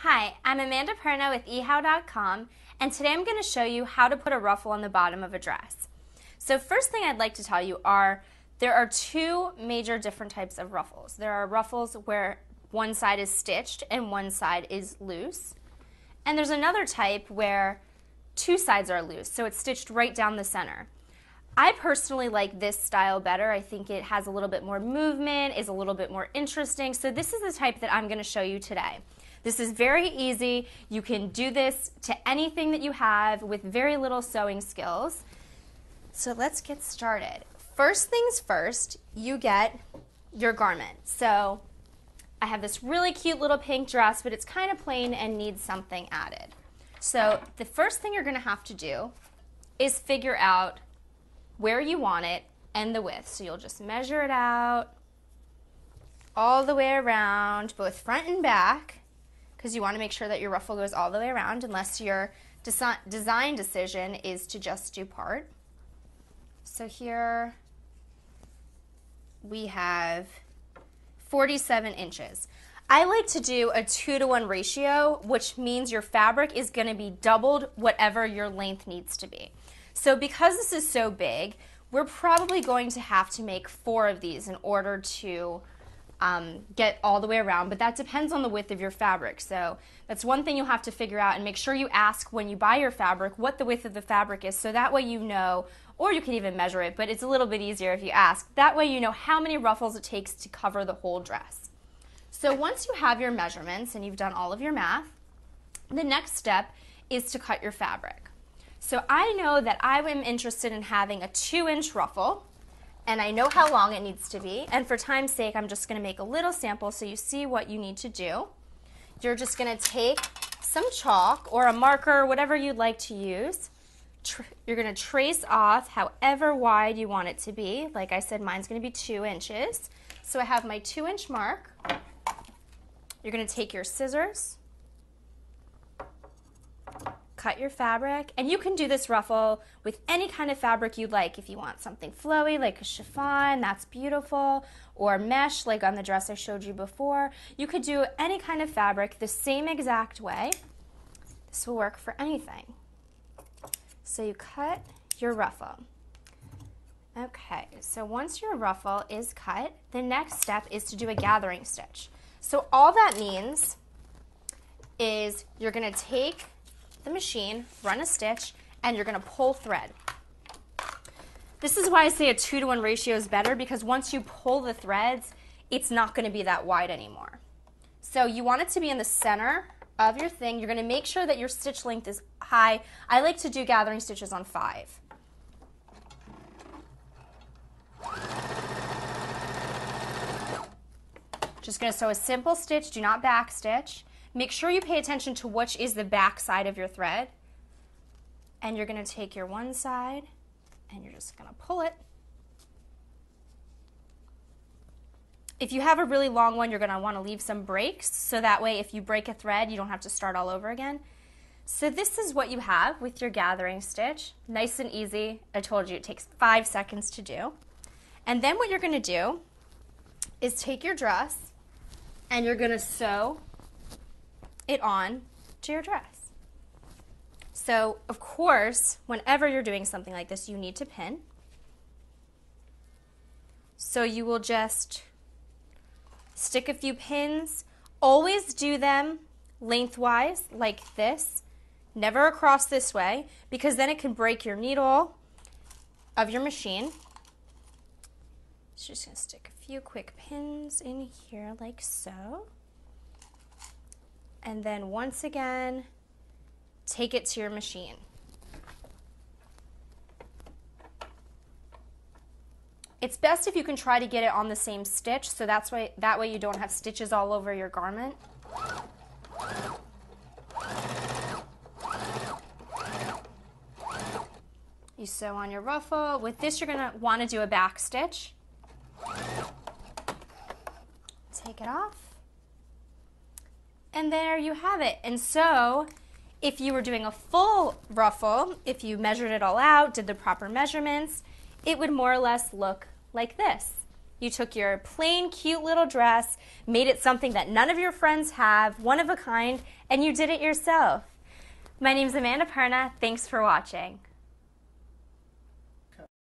Hi, I'm Amanda Perno with ehow.com, and today I'm going to show you how to put a ruffle on the bottom of a dress. So first thing I'd like to tell you are there are two major different types of ruffles. There are ruffles where one side is stitched and one side is loose. And there's another type where two sides are loose, so it's stitched right down the center. I personally like this style better. I think it has a little bit more movement, is a little bit more interesting. So this is the type that I'm going to show you today. This is very easy. You can do this to anything that you have with very little sewing skills. So let's get started. First things first, you get your garment. So I have this really cute little pink dress, but it's kind of plain and needs something added. So the first thing you're going to have to do is figure out where you want it and the width. So you'll just measure it out all the way around, both front and back, because you want to make sure that your ruffle goes all the way around unless your design decision is to just do part. So here we have 47 inches. I like to do a 2-to-1 ratio, which means your fabric is going to be doubled whatever your length needs to be. So because this is so big, we're probably going to have to make 4 of these in order to get all the way around, but that depends on the width of your fabric. So that's one thing you'll have to figure out, and make sure you ask when you buy your fabric what the width of the fabric is, so that way you know, or you can even measure it, but it's a little bit easier if you ask. That way you know how many ruffles it takes to cover the whole dress. So once you have your measurements and you've done all of your math, the next step is to cut your fabric. So I know that I am interested in having a 2-inch ruffle, and I know how long it needs to be, and for time's sake I'm just going to make a little sample so you see what you need to do. You're just going to take some chalk or a marker, whatever you'd like to use. You're going to trace off however wide you want it to be. Like I said, mine's going to be 2 inches. So I have my 2-inch mark. You're going to take your scissors, cut your fabric, and you can do this ruffle with any kind of fabric you'd like. If you want something flowy like a chiffon, that's beautiful, or mesh like on the dress I showed you before. You could do any kind of fabric the same exact way. This will work for anything. So you cut your ruffle. Okay, so once your ruffle is cut, the next step is to do a gathering stitch. So all that means is you're going to take the machine, run a stitch, and you're going to pull thread. This is why I say a 2-to-1 ratio is better, because once you pull the threads, it's not going to be that wide anymore. So you want it to be in the center of your thing. You're going to make sure that your stitch length is high. I like to do gathering stitches on 5. Just going to sew a simple stitch, do not back stitch. Make sure you pay attention to which is the back side of your thread. And you're going to take your one side and you're just going to pull it. If you have a really long one, you're going to want to leave some breaks, so that way if you break a thread, you don't have to start all over again. So this is what you have with your gathering stitch. Nice and easy. I told you it takes 5 seconds to do. And then what you're going to do is take your dress and you're going to sew it on to your dress. So of course, whenever you're doing something like this, you need to pin. So you will just stick a few pins. Always do them lengthwise like this, never across this way, because then it can break your needle of your machine. So just going to stick a few quick pins in here like so. And then once again, take it to your machine. It's best if you can try to get it on the same stitch, so that way you don't have stitches all over your garment. You sew on your ruffle. With this, you're going to want to do a back stitch. Take it off. And there you have it. And so if you were doing a full ruffle, if you measured it all out, did the proper measurements, it would more or less look like this. You took your plain, cute little dress, made it something that none of your friends have, one of a kind, and you did it yourself. My name's Amanda Perna. Thanks for watching.